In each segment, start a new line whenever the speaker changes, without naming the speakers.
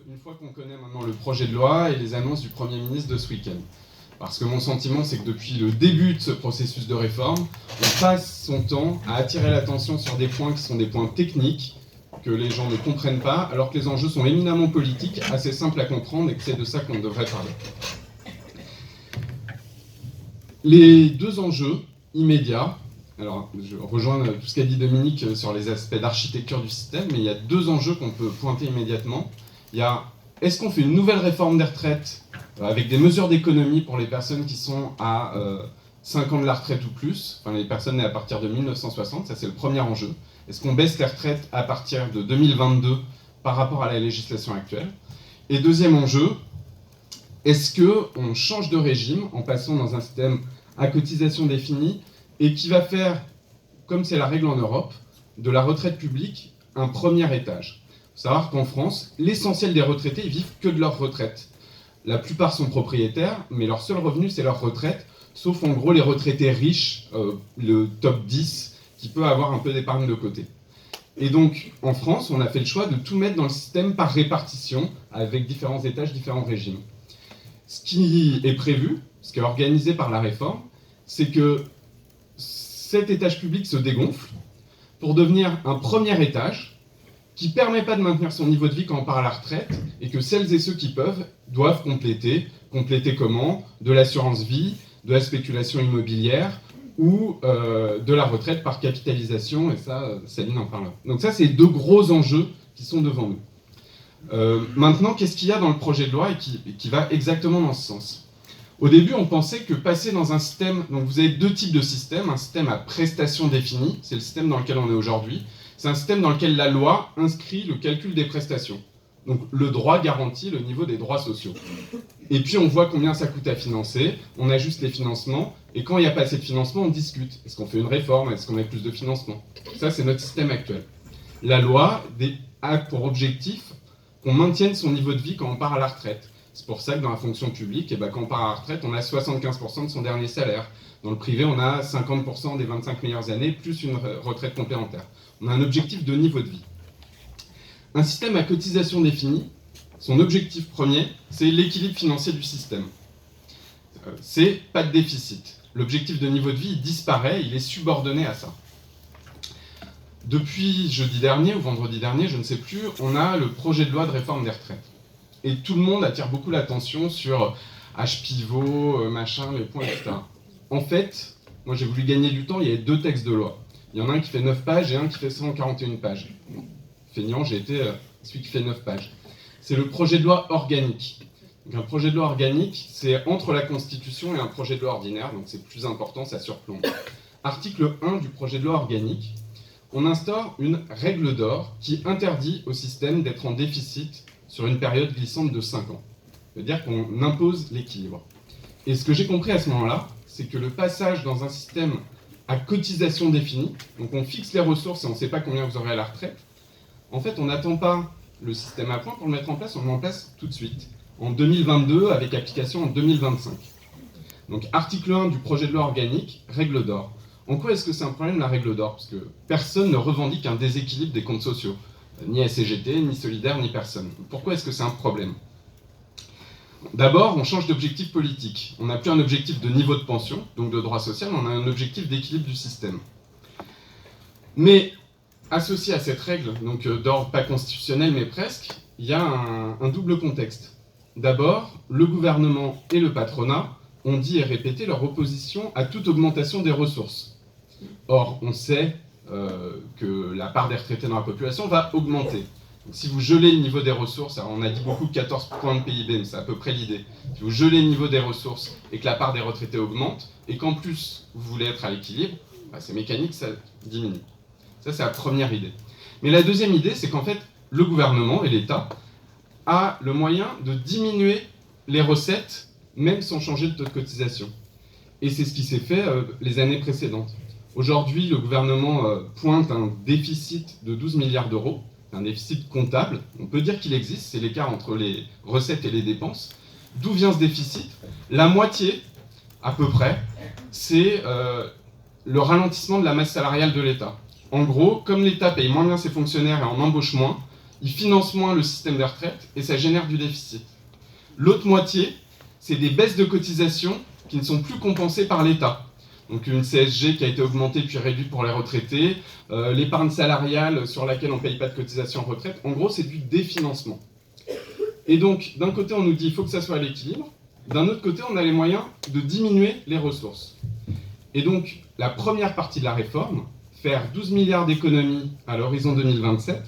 Une fois qu'on connaît maintenant le projet de loi et les annonces du Premier ministre de ce week-end. Parce que mon sentiment, c'est que depuis le début de ce processus de réforme, on passe son temps à attirer l'attention sur des points qui sont des points techniques, que les gens ne comprennent pas, alors que les enjeux sont éminemment politiques, assez simples à comprendre, et que c'est de ça qu'on devrait parler. Les deux enjeux immédiats, alors je rejoins tout ce qu'a dit Dominique sur les aspects d'architecture du système, mais il y a deux enjeux qu'on peut pointer immédiatement. Il y a, est-ce qu'on fait une nouvelle réforme des retraites avec des mesures d'économie pour les personnes qui sont à 5 ans de la retraite ou plus, enfin les personnes nées à partir de 1960, ça c'est le premier enjeu. Est-ce qu'on baisse les retraites à partir de 2022 par rapport à la législation actuelle? Et deuxième enjeu, est-ce qu'on change de régime en passant dans un système à cotisation définie et qui va faire, comme c'est la règle en Europe, de la retraite publique un premier étage? Il faut savoir qu'en France, l'essentiel des retraités vivent que de leur retraite. La plupart sont propriétaires, mais leur seul revenu, c'est leur retraite, sauf en gros les retraités riches, le top 10, qui peut avoir un peu d'épargne de côté. Et donc, en France, on a fait le choix de tout mettre dans le système par répartition, avec différents étages, différents régimes. Ce qui est prévu, ce qui est organisé par la réforme, c'est que cet étage public se dégonfle pour devenir un premier étage qui ne permet pas de maintenir son niveau de vie quand on part à la retraite, et que celles et ceux qui peuvent doivent compléter. Compléter comment? De l'assurance vie, de la spéculation immobilière, ou de la retraite par capitalisation, et ça, Céline en parle. Donc ça, c'est deux gros enjeux qui sont devant nous. Maintenant, qu'est-ce qu'il y a dans le projet de loi et qui va exactement dans ce sens? Au début, on pensait que passer dans un système... Donc vous avez deux types de systèmes. Un système à prestations définies, c'est le système dans lequel on est aujourd'hui. C'est un système dans lequel la loi inscrit le calcul des prestations. Donc le droit garantit le niveau des droits sociaux. Et puis on voit combien ça coûte à financer, on ajuste les financements, et quand il n'y a pas assez de financement, on discute. Est-ce qu'on fait une réforme? Est-ce qu'on met plus de financement? Ça, c'est notre système actuel. La loi a pour objectif qu'on maintienne son niveau de vie quand on part à la retraite. C'est pour ça que dans la fonction publique, quand on part à la retraite, on a 75% de son dernier salaire. Dans le privé, on a 50% des 25 meilleures années, plus une retraite complémentaire. On a un objectif de niveau de vie. Un système à cotisation définie, son objectif premier, c'est l'équilibre financier du système. C'est pas de déficit. L'objectif de niveau de vie, il disparaît, il est subordonné à ça. Depuis jeudi dernier ou vendredi dernier, je ne sais plus, on a le projet de loi de réforme des retraites. Et tout le monde attire beaucoup l'attention sur H pivot, machin, les points, etc. En fait, moi j'ai voulu gagner du temps, il y avait deux textes de loi. Il y en a un qui fait 9 pages et un qui fait 141 pages. Bon, feignant, j'ai été celui qui fait 9 pages. C'est le projet de loi organique. Donc, un projet de loi organique, c'est entre la Constitution et un projet de loi ordinaire, donc c'est plus important, ça surplombe. Article 1 du projet de loi organique, on instaure une règle d'or qui interdit au système d'être en déficit sur une période glissante de 5 ans. C'est-à-dire qu'on impose l'équilibre. Et ce que j'ai compris à ce moment-là, c'est que le passage dans un système à cotisation définie, donc on fixe les ressources et on ne sait pas combien vous aurez à la retraite, en fait on n'attend pas le système à point pour le mettre en place, on le met en place tout de suite, en 2022 avec application en 2025. Donc article 1 du projet de loi organique, règle d'or. En quoi est-ce que c'est un problème la règle d'or? Parce que personne ne revendique un déséquilibre des comptes sociaux, ni CGT, ni Solidaire, ni personne. Pourquoi est-ce que c'est un problème? D'abord, on change d'objectif politique. On n'a plus un objectif de niveau de pension, donc de droit social, on a un objectif d'équilibre du système. Mais, associé à cette règle, donc d'ordre pas constitutionnel mais presque, il y a un double contexte. D'abord, le gouvernement et le patronat ont dit et répété leur opposition à toute augmentation des ressources. Or, on sait que la part des retraités dans la population va augmenter. Donc, si vous gelez le niveau des ressources, alors on a dit beaucoup 14 points de PIB, mais c'est à peu près l'idée. Si vous gelez le niveau des ressources et que la part des retraités augmente, et qu'en plus vous voulez être à l'équilibre, c'est mécanique, ça diminue. Ça, c'est la première idée. Mais la deuxième idée, c'est qu'en fait, le gouvernement et l'État a le moyen de diminuer les recettes, même sans changer de taux de cotisation. Et c'est ce qui s'est fait les années précédentes. Aujourd'hui, le gouvernement pointe un déficit de 12 milliards d'euros, un déficit comptable. On peut dire qu'il existe, c'est l'écart entre les recettes et les dépenses. D'où vient ce déficit? La moitié, à peu près, c'est le ralentissement de la masse salariale de l'État. En gros, comme l'État paye moins bien ses fonctionnaires et en embauche moins, ils financent moins le système des retraites et ça génère du déficit. L'autre moitié, c'est des baisses de cotisations qui ne sont plus compensées par l'État. Donc une CSG qui a été augmentée puis réduite pour les retraités, l'épargne salariale sur laquelle on ne paye pas de cotisation en retraite. En gros, c'est du définancement. Et donc, d'un côté, on nous dit qu'il faut que ça soit à l'équilibre. D'un autre côté, on a les moyens de diminuer les ressources. Et donc, la première partie de la réforme, faire 12 milliards d'économies à l'horizon 2027,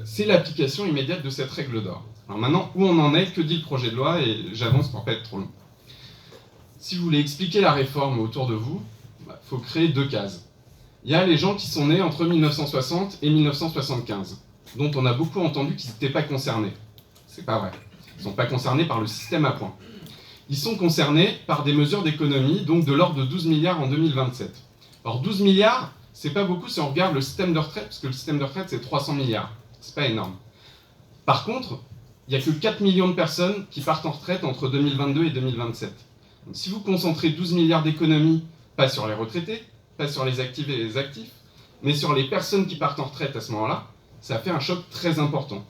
c'est l'application immédiate de cette règle d'or. Alors maintenant, où on en est, que dit le projet de loi, et j'avance pour ne pas être trop long. Si vous voulez expliquer la réforme autour de vous, il faut créer 2 cases. Il y a les gens qui sont nés entre 1960 et 1975, dont on a beaucoup entendu qu'ils n'étaient pas concernés. C'est pas vrai. Ils ne sont pas concernés par le système à points. Ils sont concernés par des mesures d'économie, donc de l'ordre de 12 milliards en 2027. Alors 12 milliards, c'est pas beaucoup si on regarde le système de retraite, parce que le système de retraite c'est 300 milliards. C'est pas énorme. Par contre, il n'y a que 4 millions de personnes qui partent en retraite entre 2022 et 2027. Donc, si vous concentrez 12 milliards d'économies, pas sur les retraités, pas sur les actifs et les actifs, mais sur les personnes qui partent en retraite à ce moment-là, ça fait un choc très important.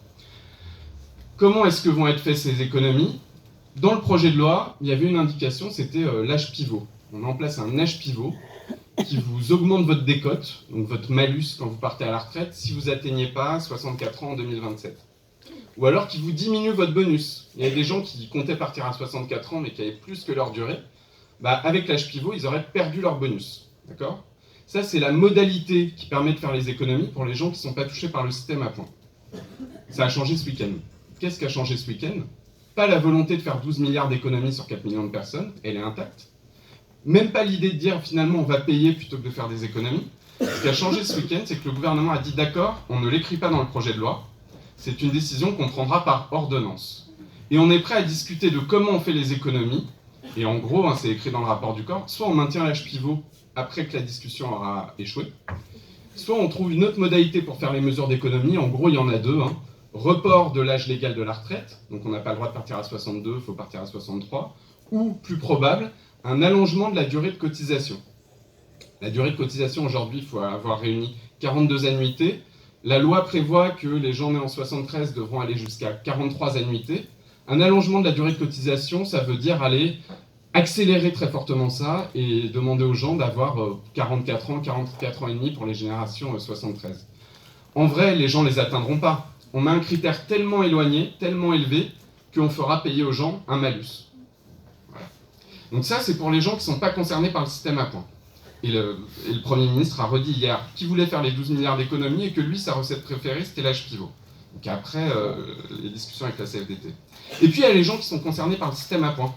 Comment est-ce que vont être faites ces économies ? Dans le projet de loi, il y avait une indication, c'était l'âge pivot. On met en place un âge pivot qui vous augmente votre décote, donc votre malus quand vous partez à la retraite, si vous n'atteignez pas 64 ans en 2027. Ou alors qui vous diminue votre bonus. Il y a des gens qui comptaient partir à 64 ans mais qui avaient plus que leur durée. Avec l'âge pivot, ils auraient perdu leur bonus. D'accord ? Ça, c'est la modalité qui permet de faire les économies pour les gens qui ne sont pas touchés par le système à points. Ça a changé ce week-end. Qu'est-ce qui a changé ce week-end ? Pas la volonté de faire 12 milliards d'économies sur 4 millions de personnes, elle est intacte. Même pas l'idée de dire finalement on va payer plutôt que de faire des économies. Ce qui a changé ce week-end, c'est que le gouvernement a dit d'accord, on ne l'écrit pas dans le projet de loi, c'est une décision qu'on prendra par ordonnance. Et on est prêt à discuter de comment on fait les économies, et en gros, c'est écrit dans le rapport du corps, soit on maintient l'âge pivot après que la discussion aura échoué, soit on trouve une autre modalité pour faire les mesures d'économie, en gros il y en a 2, report de l'âge légal de la retraite, donc on n'a pas le droit de partir à 62, il faut partir à 63, ou plus probable, un allongement de la durée de cotisation. La durée de cotisation aujourd'hui, il faut avoir réuni 42 annuités. La loi prévoit que les gens nés en 73 devront aller jusqu'à 43 annuités. Un allongement de la durée de cotisation, ça veut dire aller accélérer très fortement ça et demander aux gens d'avoir 44 ans et demi pour les générations 73. En vrai, les gens ne les atteindront pas. On met un critère tellement éloigné, tellement élevé, qu'on fera payer aux gens un malus. Voilà. Donc ça, c'est pour les gens qui ne sont pas concernés par le système à points. Et le Premier ministre a redit hier qu'il voulait faire les 12 milliards d'économies et que lui, sa recette préférée, c'était l'âge pivot. Donc après, les discussions avec la CFDT. Et puis, il y a les gens qui sont concernés par le système à points.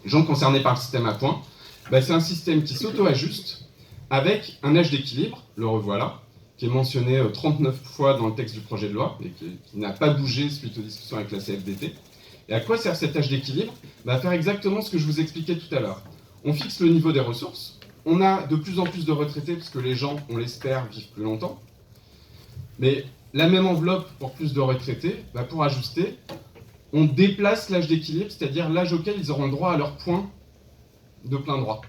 Les gens concernés par le système à points, c'est un système qui s'auto-ajuste avec un âge d'équilibre, le revoilà, qui est mentionné 39 fois dans le texte du projet de loi et qui n'a pas bougé suite aux discussions avec la CFDT. Et à quoi sert cet âge d'équilibre ? À faire exactement ce que je vous expliquais tout à l'heure. On fixe le niveau des ressources. On a de plus en plus de retraités parce que les gens, on l'espère, vivent plus longtemps. Mais la même enveloppe pour plus de retraités, pour ajuster, on déplace l'âge d'équilibre, c'est-à-dire l'âge auquel ils auront le droit à leur point de plein droit.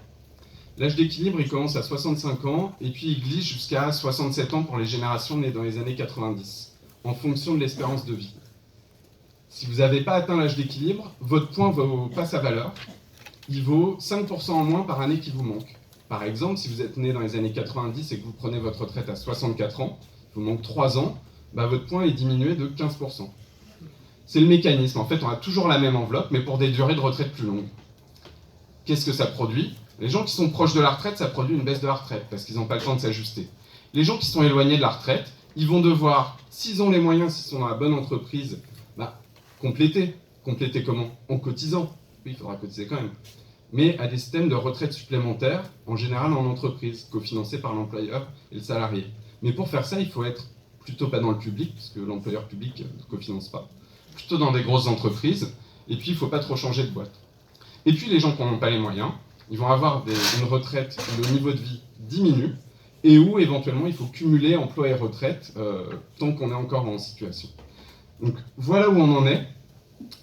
L'âge d'équilibre, il commence à 65 ans et puis il glisse jusqu'à 67 ans pour les générations nées dans les années 90, en fonction de l'espérance de vie. Si vous n'avez pas atteint l'âge d'équilibre, votre point ne vaut pas sa valeur. Il vaut 5% en moins par année qui vous manque. Par exemple, si vous êtes né dans les années 90 et que vous prenez votre retraite à 64 ans, il vous manque 3 ans, votre point est diminué de 15%. C'est le mécanisme. En fait, on a toujours la même enveloppe, mais pour des durées de retraite plus longues. Qu'est-ce que ça produit ? Les gens qui sont proches de la retraite, ça produit une baisse de la retraite, parce qu'ils n'ont pas le temps de s'ajuster. Les gens qui sont éloignés de la retraite, ils vont devoir, s'ils ont les moyens, s'ils sont dans la bonne entreprise, compléter. Compléter comment ? En cotisant. Oui, il faudra cotiser quand même. Mais à des systèmes de retraite supplémentaires, en général en entreprise, cofinancés par l'employeur et le salarié. Mais pour faire ça, il faut être plutôt pas dans le public, parce que l'employeur public ne cofinance pas, plutôt dans des grosses entreprises, et puis il ne faut pas trop changer de boîte. Et puis les gens qui n'en ont pas les moyens, ils vont avoir une retraite où le niveau de vie diminue, et où éventuellement il faut cumuler emploi et retraite tant qu'on est encore en situation. Donc voilà où on en est,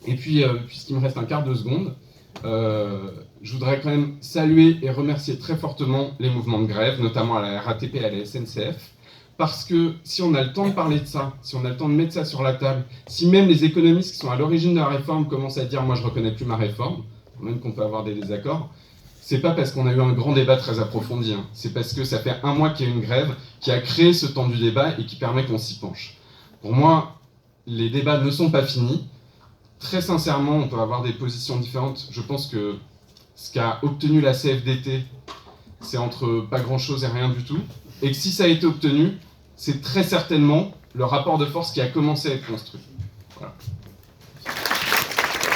et puis puisqu'il me reste un quart de seconde, je voudrais quand même saluer et remercier très fortement les mouvements de grève, notamment à la RATP et à la SNCF, parce que si on a le temps de parler de ça, si on a le temps de mettre ça sur la table, si même les économistes qui sont à l'origine de la réforme commencent à dire « moi je ne reconnais plus ma réforme », même qu'on peut avoir des désaccords, c'est pas parce qu'on a eu un grand débat très approfondi, hein. C'est parce que ça fait un mois qu'il y a une grève qui a créé ce temps du débat et qui permet qu'on s'y penche. Pour moi, les débats ne sont pas finis. Très sincèrement, on peut avoir des positions différentes. Je pense que ce qu'a obtenu la CFDT, c'est entre pas grand-chose et rien du tout. Et que si ça a été obtenu, c'est très certainement le rapport de force qui a commencé à être construit. Voilà.